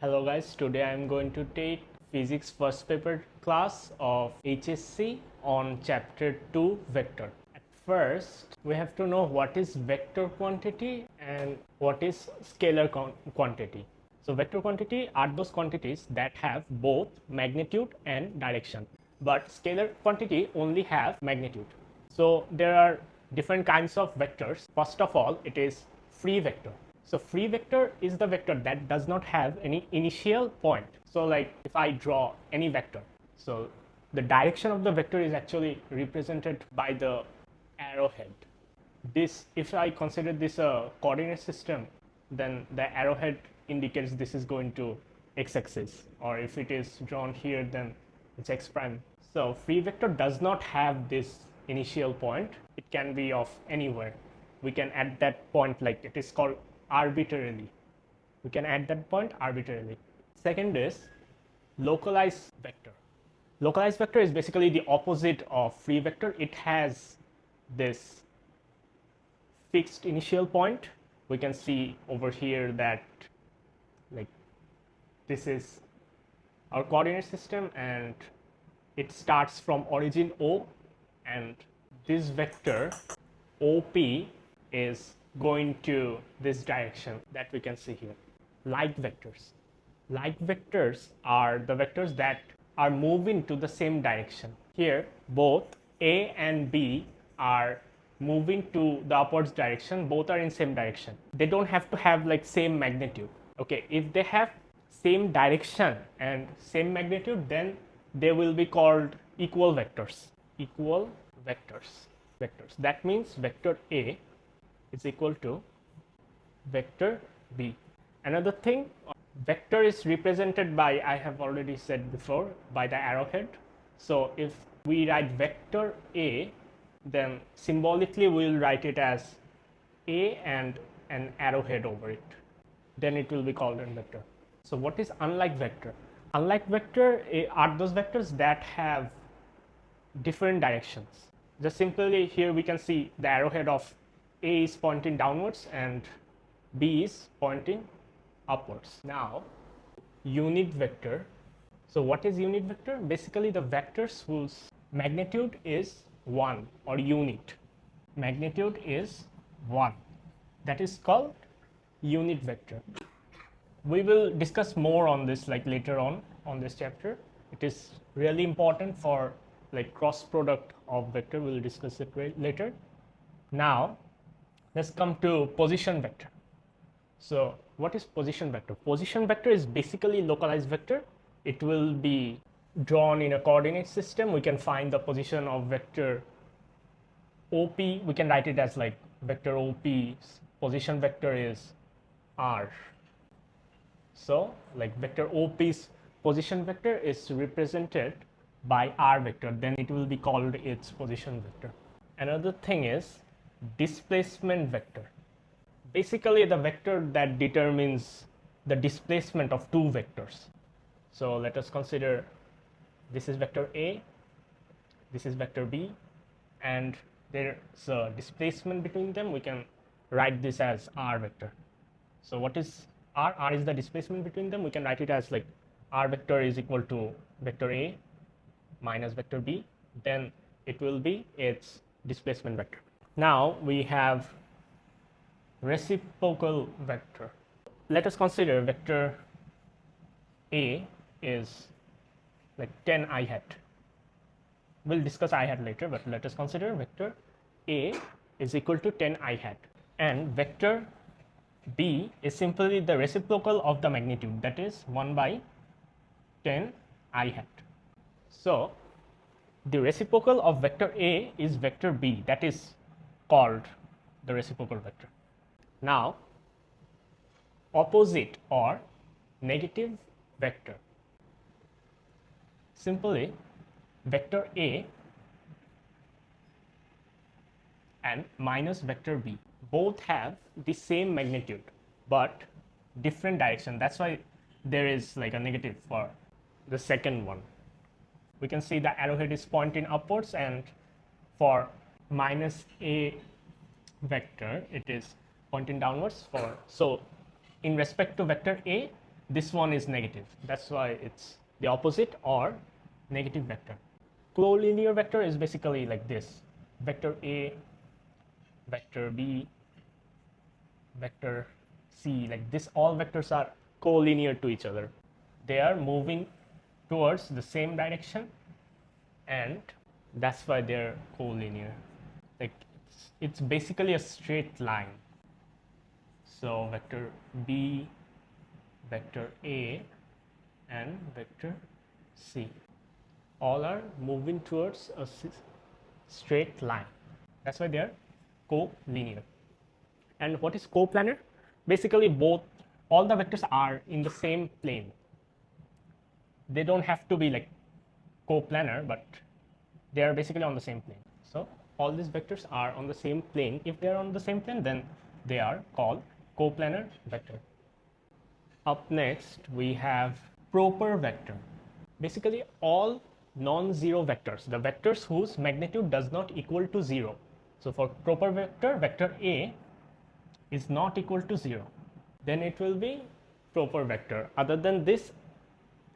Hello guys, today I am going to take physics first paper class of HSC on chapter 2 vector. At first, we have to know what is vector quantity and what is scalar quantity. So vector quantity are those quantities that have both magnitude and direction, but scalar quantity only have magnitude. So there are different kinds of vectors. First of all, it is free vector. So free vector is the vector that does not have any initial point. So like if I draw any vector, so the direction of the vector is actually represented by the arrowhead. This, if I consider this a coordinate system, then the arrowhead indicates this is going to x-axis, or if it is drawn here, then it's x prime. So free vector does not have this initial point. It can be of anywhere. We can add that point, like it is called arbitrarily. We can add that point arbitrarily. Second is localized vector. Localized vector is basically the opposite of free vector. It has this fixed initial point. We can see over here that like this is our coordinate system and it starts from origin O, and this vector OP is going to this direction that we can see here. Like vectors. Like vectors are the vectors that are moving to the same direction. Here, both A and B are moving to the upwards direction. Both are in same direction. They don't have to have like same magnitude. Okay, if they have same direction and same magnitude, then they will be called equal vectors. Equal vectors. That means vector A is equal to vector B. Another thing, vector is represented by, I have already said before, by the arrowhead. So if we write vector A, then symbolically we will write it as A and an arrowhead over it. Then it will be called a vector. So what is unlike vector? Unlike vector are those vectors that have different directions. Just simply here we can see the arrowhead of A is pointing downwards and B is pointing upwards. Now, unit vector. So what is unit vector? Basically the vectors whose magnitude is 1 or unit. Magnitude is 1. That is called unit vector. We will discuss more on this like later on this chapter. It is really important for like cross product of vector. We will discuss it later. Now, let's come to position vector. So what is position vector? Position vector is basically localized vector. It will be drawn in a coordinate system. We can find the position of vector OP. We can write it as like vector OP's position vector is R. So like vector OP's position vector is represented by R vector. Then it will be called its position vector. Another thing is displacement vector. Basically the vector that determines the displacement of two vectors. So let us consider this is vector A, this is vector B, and there's a displacement between them. We can write this as R vector. So what is R? R is the displacement between them. We can write it as like R vector is equal to vector A minus vector B. Then it will be its displacement vector. Now we have reciprocal vector. Let us consider vector A is like 10 I hat. We'll discuss I hat later, but let us consider vector A is equal to 10 I hat, and vector B is simply the reciprocal of the magnitude, that is 1 by 10 I hat. So the reciprocal of vector A is vector B, that is called the reciprocal vector. Now, opposite or negative vector. Simply vector A and minus vector B both have the same magnitude but different direction. That's why there is like a negative for the second one. We can see the arrowhead is pointing upwards, and for minus A vector it is pointing downwards. So in respect to vector A, this one is negative. That's why it's the opposite or negative vector. Collinear vector is basically like this: vector A, vector B, vector C. Like this, all vectors are collinear to each other. They are moving towards the same direction, and that's why they're collinear. Like it's basically a straight line. So vector B, vector A, and vector C all are moving towards a straight line. That's why they are collinear. And what is coplanar? Basically, all the vectors are in the same plane. They don't have to be like coplanar, but they are basically on the same plane. So all these vectors are on the same plane. If they are on the same plane, then they are called coplanar vector. Up next, we have proper vector. Basically, all non-zero vectors, the vectors whose magnitude does not equal to 0. So for proper vector, vector A is not equal to 0. Then it will be proper vector. Other than this,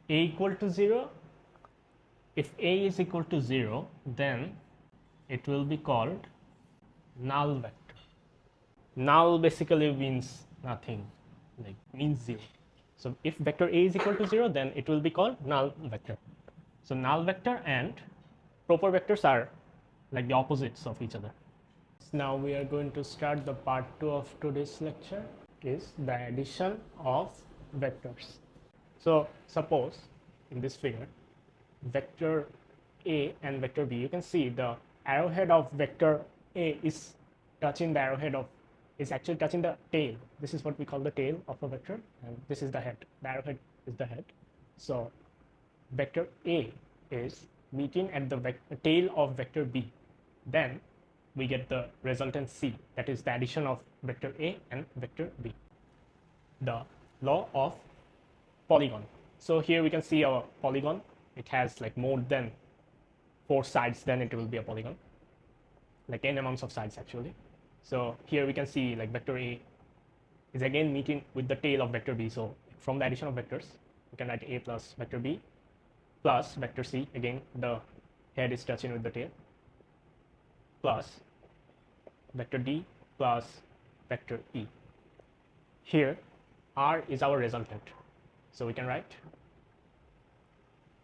A equal to 0, if A is equal to 0, then it will be called null vector. Null basically means nothing, like means 0. So if vector A is equal to 0, then it will be called null vector. So null vector and proper vectors are like the opposites of each other. Now we are going to start the part 2 of today's lecture, is the addition of vectors. So suppose in this figure, vector A and vector B, you can see the arrowhead of vector A is touching the arrowhead of, is actually touching the tail. This is what we call the tail of a vector, and this is the head. The arrowhead is the head. So vector A is meeting at the tail of vector B. Then we get the resultant C, that is the addition of vector A and vector B. The law of polygon. So here we can see our polygon. It has like more than 4 sides, then it will be a polygon, like n amounts of sides actually. So here we can see like vector A is again meeting with the tail of vector B. So from the addition of vectors, we can write A plus vector B plus vector C, again the head is touching with the tail, plus vector D plus vector E. Here R is our resultant, so we can write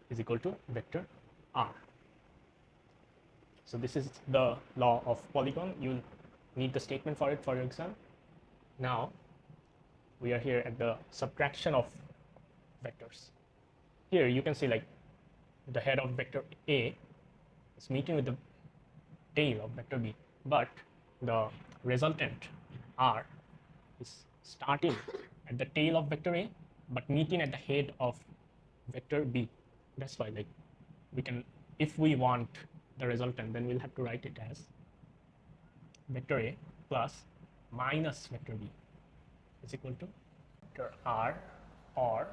is equal to vector R. So this is the law of polygon. You'll need the statement for it for your exam. Now we are here at the subtraction of vectors. Here you can see like the head of vector A is meeting with the tail of vector B, but the resultant R is starting at the tail of vector A but meeting at the head of vector B. That's why like we can, if we want the resultant, then we'll have to write it as vector A plus minus vector B is equal to vector R, or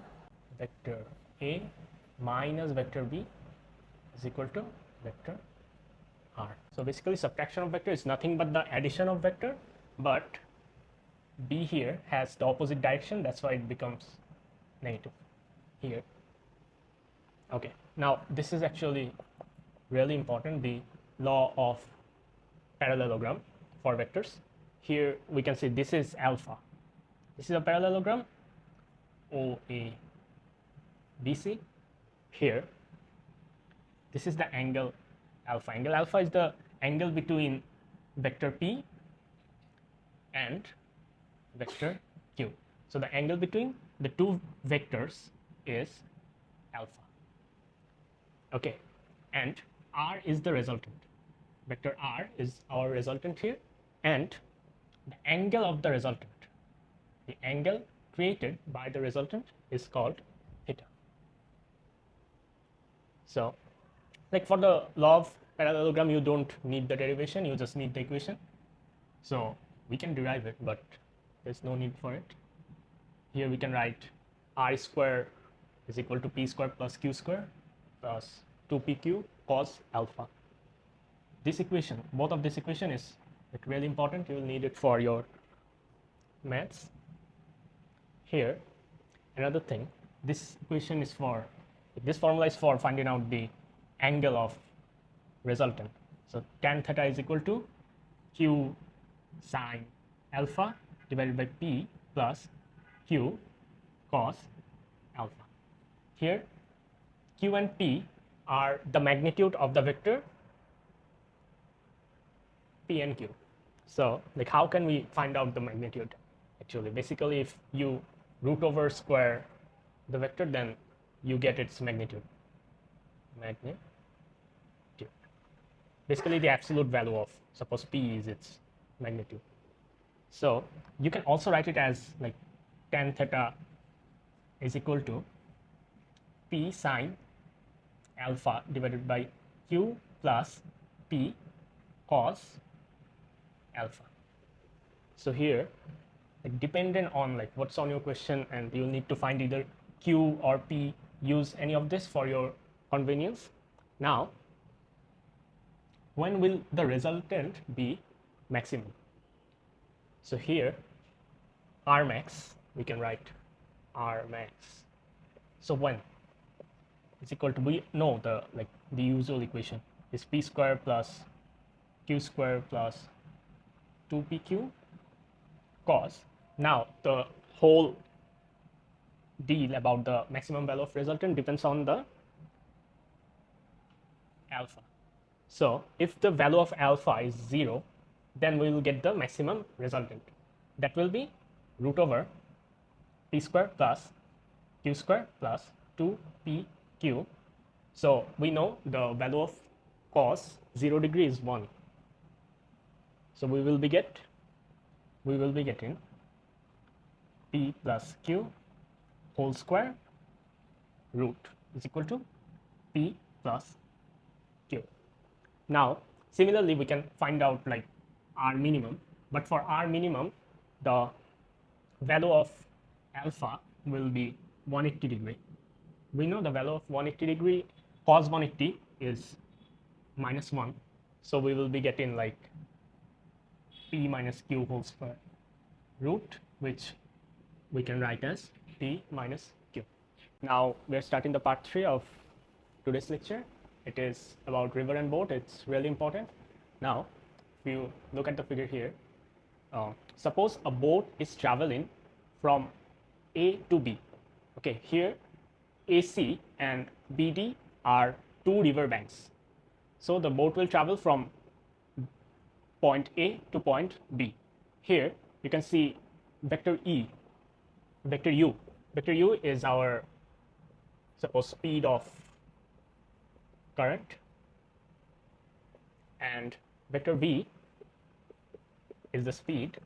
vector A minus vector B is equal to vector R. So basically subtraction of vector is nothing but the addition of vector, but B here has the opposite direction, that's why it becomes negative here. Okay, now this is actually really important, the law of parallelogram for vectors. Here we can see this is alpha. This is a parallelogram OA BC. Here this is the angle alpha. Angle alpha is the angle between vector P and vector Q. So the angle between the two vectors is alpha. Okay, and R is the resultant. Vector R is our resultant here, and the angle of the resultant, the angle created by the resultant, is called theta. So like for the law of parallelogram, you don't need the derivation, you just need the equation. So we can derive it, but there's no need for it. Here we can write R square is equal to P square plus Q square plus 2PQ cos alpha. This equation, both of this equation is like really important. You will need it for your maths. Here another thing, this equation is for, this formula is for finding out the angle of resultant. So tan theta is equal to q sine alpha divided by p plus q cos alpha. Here q and p are the magnitude of the vector p and q. So like how can we find out the magnitude? Actually, basically if you root over square the vector, then you get its magnitude. Basically the absolute value of, suppose p is its magnitude. So you can also write it as like tan theta is equal to p sine alpha divided by q plus p cos alpha. So here, like, dependent on like what's on your question, and you need to find either q or p, use any of this for your convenience. Now, when will the resultant be maximum? So here R max, we can write R max. So when is equal to, we know the the usual equation is p square plus q square plus 2pq cos. Now the whole deal about the maximum value of resultant depends on the alpha. So if the value of alpha is 0, then we will get the maximum resultant. That will be root over p square plus q square plus 2pq. So we know the value of cos 0 degree is 1. So we will be getting p plus q whole square root is equal to p plus q. Now similarly we can find out like R minimum, but for R minimum the value of alpha will be 180 degree. We know the value of 180 degree, cos 180 is -1, so we will be getting like p minus q whole square root, which we can write as p minus q. Now we are starting the part 3 of today's lecture. It is about river and boat. It's really important. Now if you look at the figure here, suppose a boat is traveling from A to B. Okay, here AC and BD are two river banks. So the boat will travel from point A to point B. Here you can see vector E, vector U. Vector U is our, suppose, speed of current, and vector V is the speed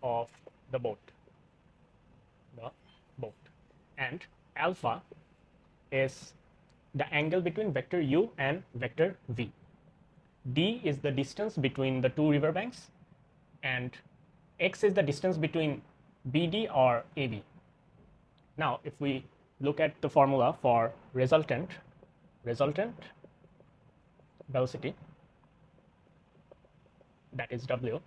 of the boat. And alpha is the angle between vector U and vector V. D is the distance between the two river banks, and x is the distance between BD or AB. Now if we look at the formula for resultant velocity, that is W,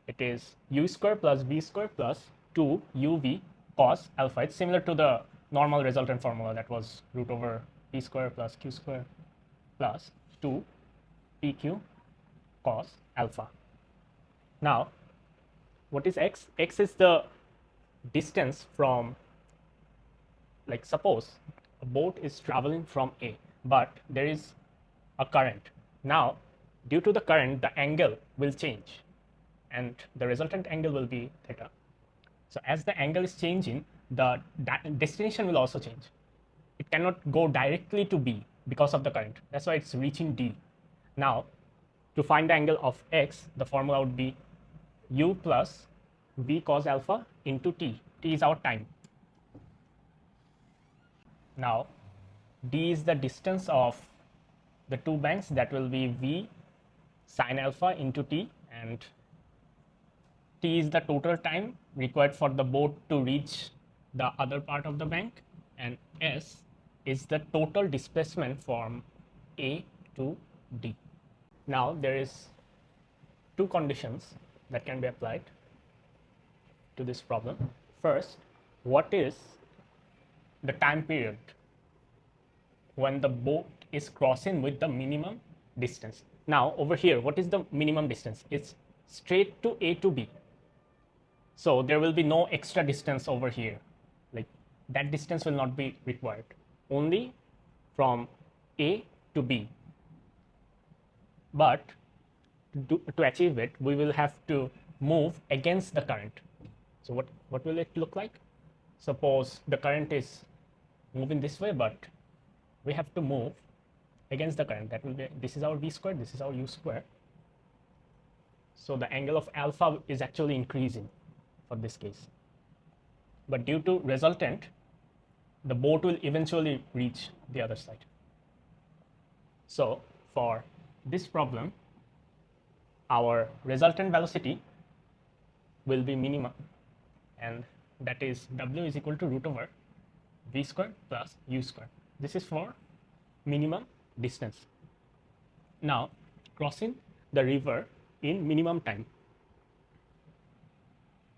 it is u square plus v square plus 2 uv cos alpha. It's similar to the normal resultant formula, that was root over p square plus q square plus 2 pq cos alpha. Now what is x? X is the distance from, like, suppose a boat is traveling from A, but there is a current. Now due to the current, the angle will change and the resultant angle will be theta. So as the angle is changing, the destination will also change. It cannot go directly to B because of the current. That's why it's reaching D. Now to find the angle of x, the formula would be u plus v cos alpha into t. T is our time. Now d is the distance of the two banks, that will be v sin alpha into t, and t is the total time required for the boat to reach the other part of the bank, and s is the total displacement from A to D. Now there is two conditions that can be applied to this problem. First, what is the time period when the boat is crossing with the minimum distance. Now over here, what is the minimum distance? It's straight to A to B. So there will be no extra distance over here. Like that distance will not be required. Only from A to B. But to achieve it, we will have to move against the current. So what will it look like? Suppose the current is moving this way, but we have to move against the current. That will be, this is our v square, this is our u square. So the angle of alpha is actually increasing for this case. But due to resultant, the boat will eventually reach the other side. So for this problem, our resultant velocity will be minimum, and that is w is equal to root over v square plus u square. This is for minimum distance. Now crossing the river in minimum time.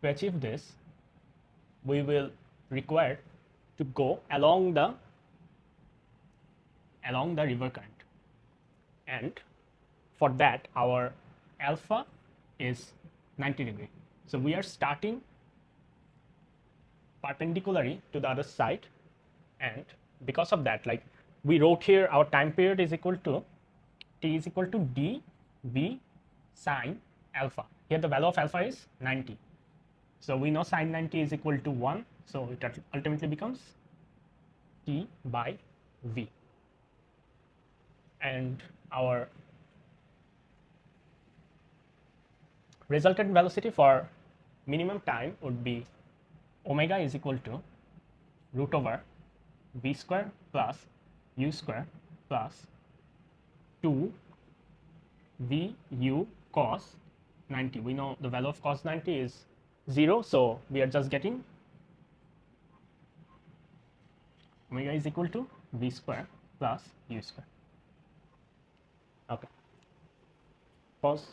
To achieve this, we will require to go along the river current, and for that our alpha is 90 degree. So we are starting perpendicularly to the other side, and because of that, like we wrote here, our time period is equal to t is equal to dv sine alpha. Here the value of alpha is 90. So we know sine 90 is equal to 1. So it ultimately becomes t by v. And our resultant velocity for minimum time would be omega is equal to root over v square plus u square plus 2 v u cos 90. We know the value of cos 90 is 0, so we are just getting omega is equal to v square plus u square. Okay, pause.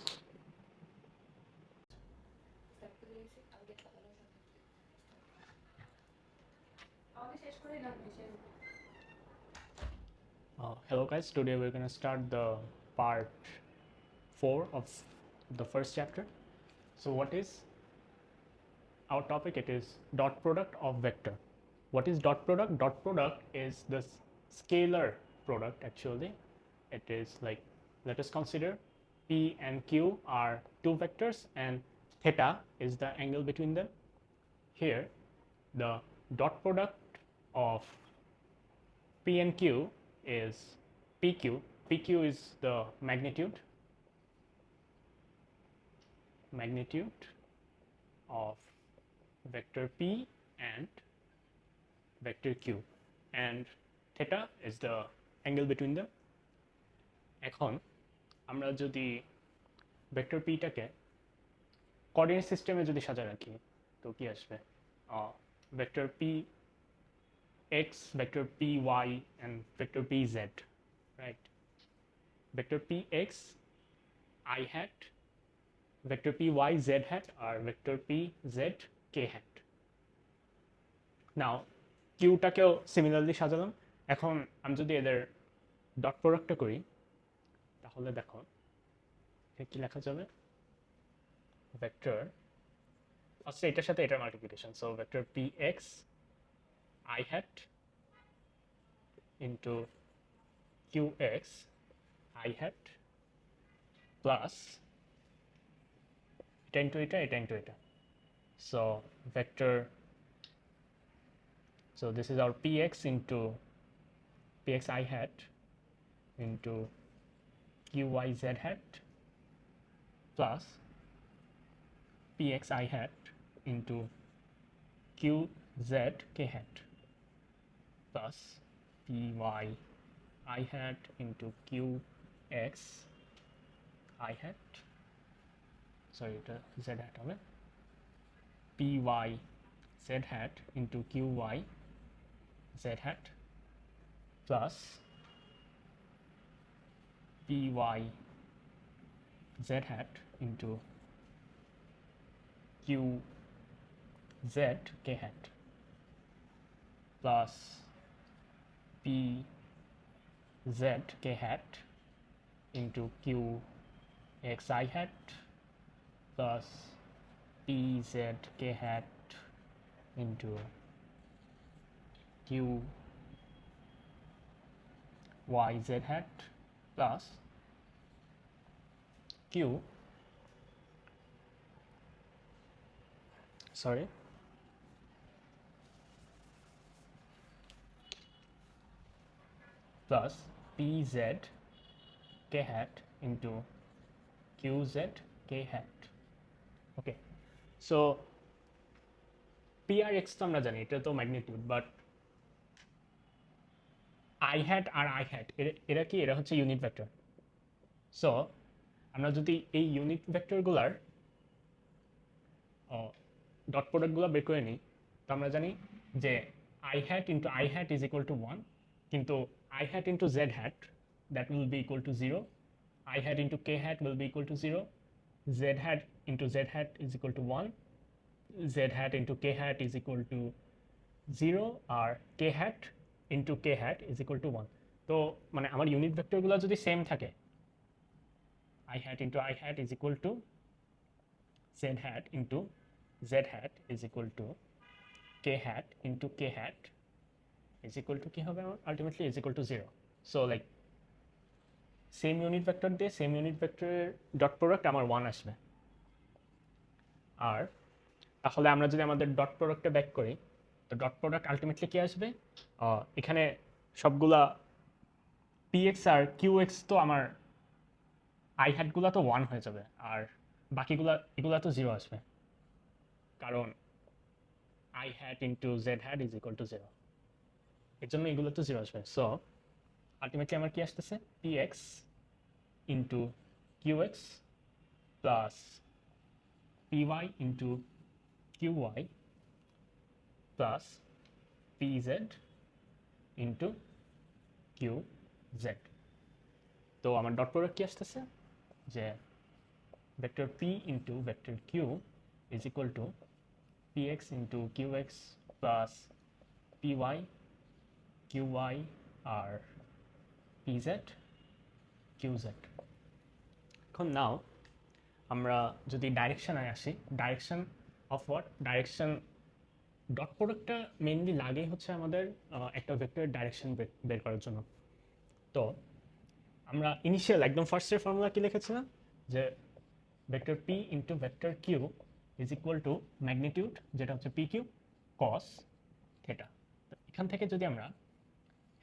Hello guys, today we're going to start the part 4 of the first chapter. So what is our topic? It is dot product of vector. What is dot product? Dot product is the scalar product actually. It is like, let us consider P and Q are two vectors and theta is the angle between them. Here the dot product of P and Q is PQ. PQ is the magnitude of vector P and vector Q, and theta is the angle between them. এখন আমরা যদি vector p টাকে coordinate সিস্টেমে যদি সাজা রাখি তো কি আসবে? Vector p x, vector p y and vector p z, right? Vector p x I hat, vector p y z hat or vector p z k hat. Now q টাকেও similarly সাজালাম। এখন আমি যদি এদের ডট প্রোডাক্টটা করি তাহলে দেখো কি লেখা যাবে? ভেক্টর ফার্স্টে এটার সাথে এটার multiplication, so vector px I hat into qx I hat plus এটা into এটা, so vector, so this is our px into px I hat into qyz hat plus px I hat into qz k hat plus py I hat into qx I hat, sorry এটা z hat হবে, py z hat into qy z hat plus py z hat into q z k hat. plus p z k hat into q x I hat plus p z k hat into q y z hat plus q plus pz k hat into qz k hat. Okay, so P R X তো আমরা জানি এটা তো magnitude, but I hat আর I hat এরা কি, এরা হচ্ছে ইউনিট ভেক্টর। সো আমরা যদি এই ইউনিট ভেক্টরগুলার ডট প্রোডাক্টগুলো বের করে নিই, তো আমরা জানি যে I hat into I hat is equal to 1, কিন্তু I hat into z hat, that will be equal to 0. I hat into k hat will be equal to 0. Z hat into z hat is equal to 1. Z hat into k hat is equal to 0, or k hat into k hat is equal to 1. তো মানে আমার unit ভেক্টরগুলো যদি same থাকে, I hat into I hat is equal to z hat into z hat is equal to k hat into k hat is equal to কি হবে আমার, ultimately is equal to 0. So like same unit vector দিয়ে same unit ভেক্টরের dot product আমার 1 আসবে। আর তাহলে আমরা যদি আমাদের ডট প্রোডাক্টটা ব্যাক করি, তো ডট প্রোডাক্ট আলটিমেটলি কি আসবে, এখানে সবগুলা পিএক্স আর কিউএক্স তো আমার আই হ্যাটগুলো তো 1 হয়ে যাবে, আর এগুলা তো 0 আসবে, কারণ I hat into Z hat is equal to 0, এর জন্য এগুলো তো 0 আসবে। সো আলটিমেটলি আমার কি আসতেছে, px into qx plus py into qy plus pz into qz। তো আমার ডট প্রোডাক্ট কি আসতেছে, যে vector p into vector q is equal to px into qx plus py qy আর pz qz। এখন নাও আমরা যদি ডাইরেকশনে আসি, direction of what, direction dot প্রোডাক্টটা মেইনলি লাগে হচ্ছে আমাদের একটা ভেক্টরের ডাইরেকশন বের করার জন্য। তো আমরা ইনিশিয়াল একদম ফার্স্টের ফর্মুলা কি লিখেছিলাম, যে vector p into vector q is equal two magnitude, যেটা হচ্ছে pq cos থিটা। এখান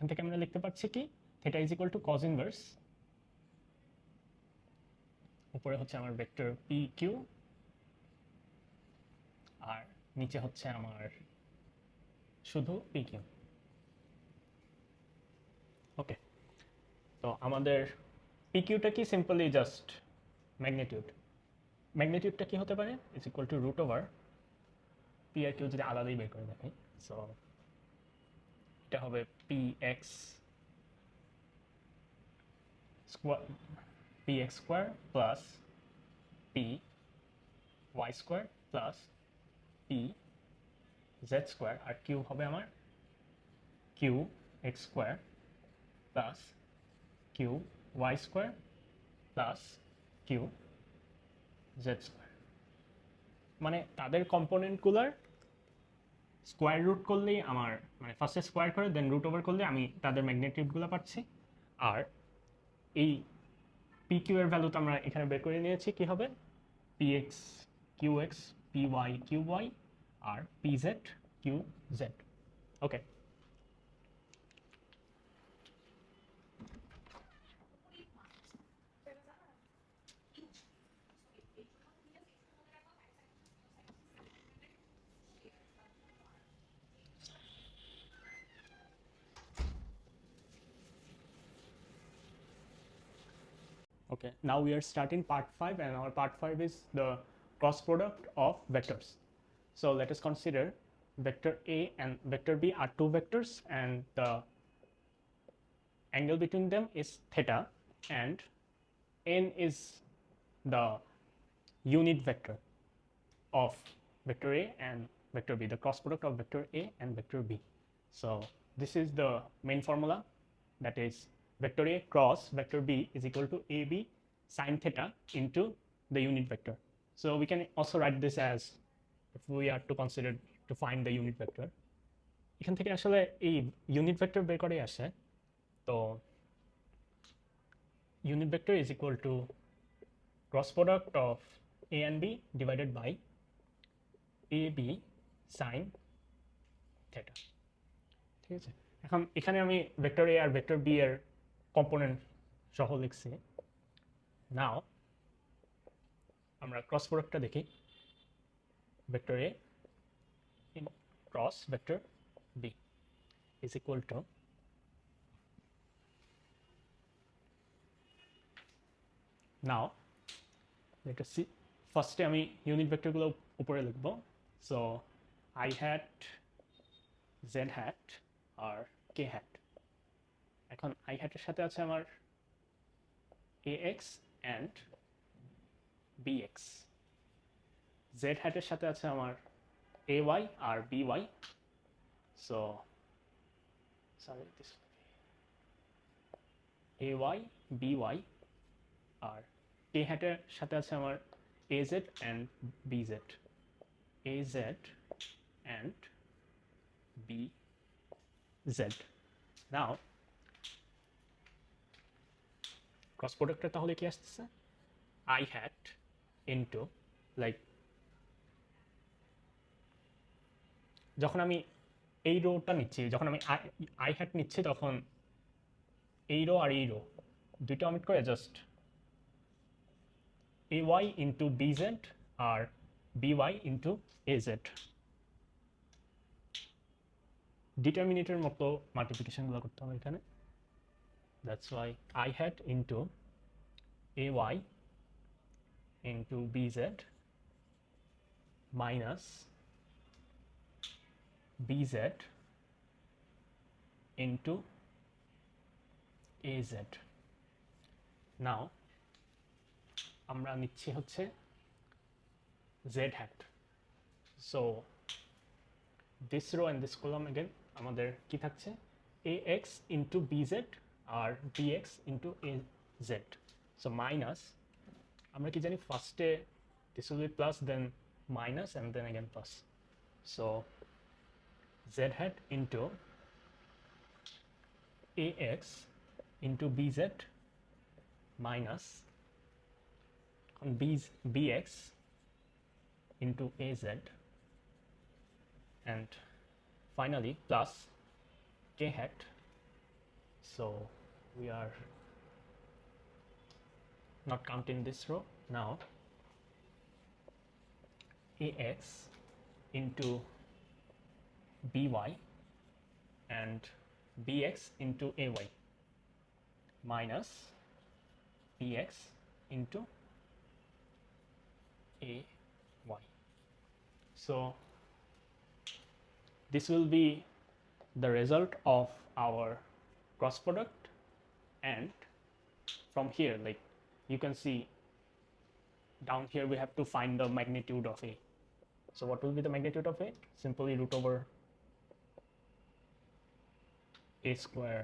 থেকে আমরা লিখতে পারছি কি, theta is equal two cos inverse, উপরে হচ্ছে আমার ভেক্টর পি কিউ, আর নিচে হচ্ছে আমার শুধু পি কিউ। ওকে, তো আমাদের পি কিউটা কি, সিম্পলি জাস্ট ম্যাগনিটিউডটা কি হতে পারে, is equal to root over P আর কিউ যদি আলাদাই বের করে দেখাই। সো এটা হবে P x square plus P y square plus P z square, আর কিউ হবে আমার Q x square plus Q y square plus Q z square. মানে তাদের কম্পোনেন্টগুলোর স্কোয়ার রুট করলেই আমার, মানে ফার্স্টে স্কোয়ার করে দেন রুট ওভার করলে আমি তাদের ম্যাগনিটিউডগুলো পাচ্ছি। আর এই পি কিউ এর ভ্যালু তো আমরা এখানে বের করে নিয়েছি, কি হবে P X Q X, P Y Q Y, আর P Z Q Z. Okay, okay, now we are starting part 5, and our part 5 is the cross product of vectors. So let us consider vector A and vector B are two vectors, and the angle between them is theta, and n is the unit vector of vector A and vector B, the cross product of vector A and vector B. So this is the main formula, that is vector A cross vector B is equal to AB sine theta into the unit vector. So we can also write this as, if we are to consider to find the unit vector, এখান থেকে আসলে এই unit vector বের করে আসে, তো unit vector is equal to cross product of A and B divided by AB sin theta. ঠিক আছে, এখন এখানে আমি ভেক্টর A আর ভেক্টর B এর কম্পোনেন্ট সহ লিখছি। নাও আমরা ক্রস প্রোডাক্টটা দেখি, vector A in cross vector B is equal to now let us see, ফার্স্টে আমি ইউনিট ভেক্টরগুলো উপরে লিখব। So I hat z hat আর k hat, এখন I hat এর সাথে আছে আমার ax and bx, z hat এর সাথে আছে আমার ay R by, so sorry this ay by R k hat এর সাথে আছে আমার az and bz, az and bz. Now cross productটা তাহলে কি আসছে, I hat into, like যখন আমি এই রোটা নিচ্ছি, যখন আমি I hat নিচ্ছি, তখন এই রো আর এই রো দুইটা অমিট করে জাস্ট ay into bz আর by into az ডিটারমিনেটের মতো মাল্টিপ্লিকেশনগুলো করতে হবে এখানে। That's why I hat into ay into bz minus bz into az. নাও আমরা নিচ্ছি হচ্ছে z hat, so this row and this column again আমাদের কি থাকছে, ax into bz আর bx into az, so minus, আমরা কি জানি ফার্স্টে this will be plus then minus and then again plus, so z hat into ax into bz minus bx into az, and finally plus k hat. So we are not counting this row now, ax into by and bx into ay minus bx into ay. So this will be the result of our cross product, and from here, like you can see down here, we have to find the magnitude of a. So what will be the magnitude of a? Simply root over a square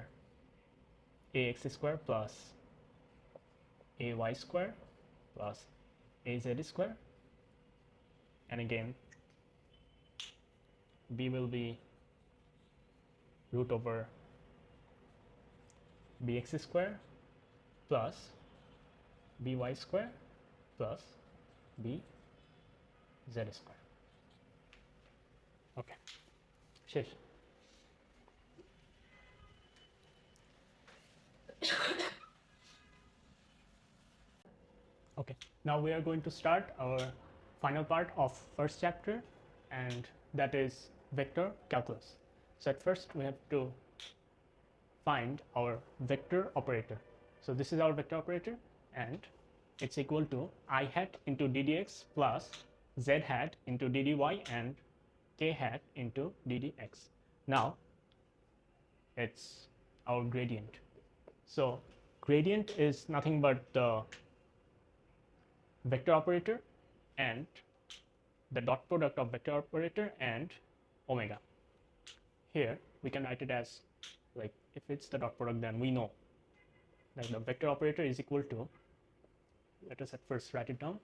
ax square plus ay square plus az square, and again b will be root over bx square plus by square plus bz square. Okay, শেষ। Okay, now we are going to start our final part of first chapter, and that is vector calculus. So at first we have to find our vector operator. So this is our vector operator, and it's equal to I hat into ddx plus z hat into ddy and k hat into ddx. Now it's our gradient. So gradient is nothing but the vector operator and the dot product of vector operator and omega. Here we can write it as, like, if it's the dot product, then we know that the vector operator is equal to, let us at first write it down,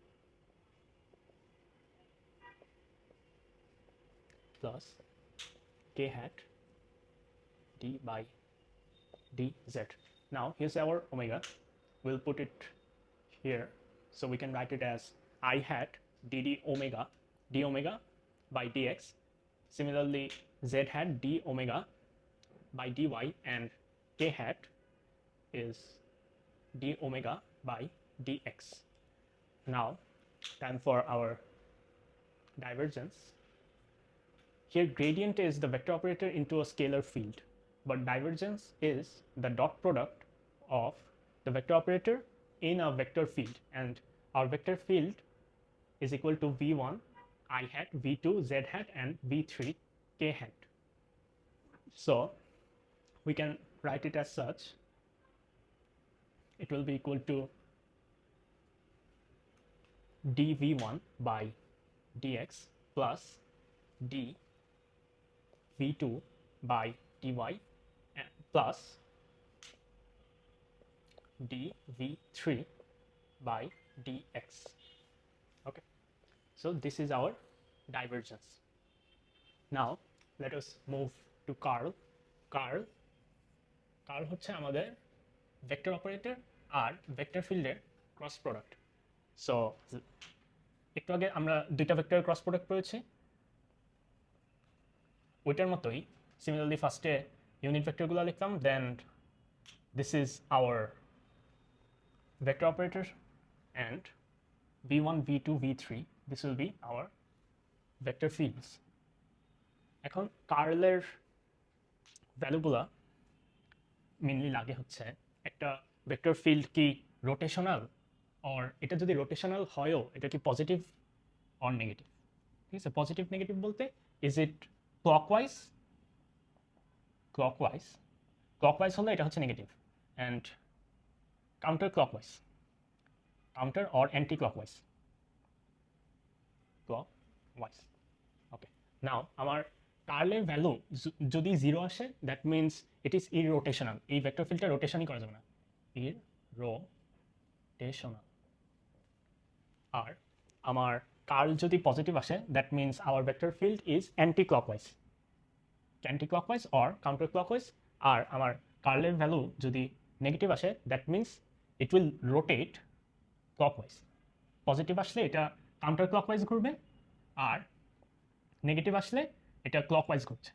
plus k hat d by dz. Now here's our omega. We'll put it here, so we can write it as I hat d omega by dx. Similarly, z hat d omega by dy, and k hat is d omega by dx. Now, time for our divergence. Here, gradient is the vector operator into a scalar field, but divergence is the dot product of the vector operator in a vector field, and our vector field is equal to v1 I hat, v2 z hat, and v3 k hat. So we can write it as such. It will be equal to dv1 by dx plus dv2 by dy plus dv3 by dx. Okay, so this is our divergence. Now let us move to curl. Curl হচ্ছে আমাদের vector operator আর vector ফিল্ডের cross product. So একটু আগে আমরা দুইটা ভেক্টরের cross product পেয়েছি, ওইটার মতোই সিমিলারলি ফার্স্টে ইউনিট ভেক্টরগুলো লিখলাম, then this is our vector operator, and v1 v2 v3 this will be our vector fields. এখন কার্লের ভ্যালুগুলা মেইনলি লাগে হচ্ছে একটা ভেক্টর ফিল্ড কি রোটেশনাল, অর এটা যদি রোটেশনাল হয়ও এটা কি পজিটিভ অর নেগেটিভ। ঠিক আছে, পজিটিভ নেগেটিভ বলতে ইজ ইট ক্লকওয়াইজ হলে এটা হচ্ছে negative, and counter clockwise or anti clockwise. Okay, now আমার কার্লের ভ্যালু যদি 0 আসে, দ্যাট মিনস ইট ইজ ইরোটেশনাল। এই ভেক্টর ফিল্ডটা রোটেশনই করা যাবে না, ইরোটেশনাল। আর আমার কার্ল যদি পজিটিভ আসে, that means our vector field is anti clockwise or counter clockwise. আর আমার কার্লের ভ্যালু যদি নেগেটিভ আসে, that means it will rotate clockwise. Positive আসলে এটা কাউন্টার ক্লকওয়াইজ ঘুরবে, আর নেগেটিভ আসলে এটা ক্লকওয়াইজ ঘুরছে।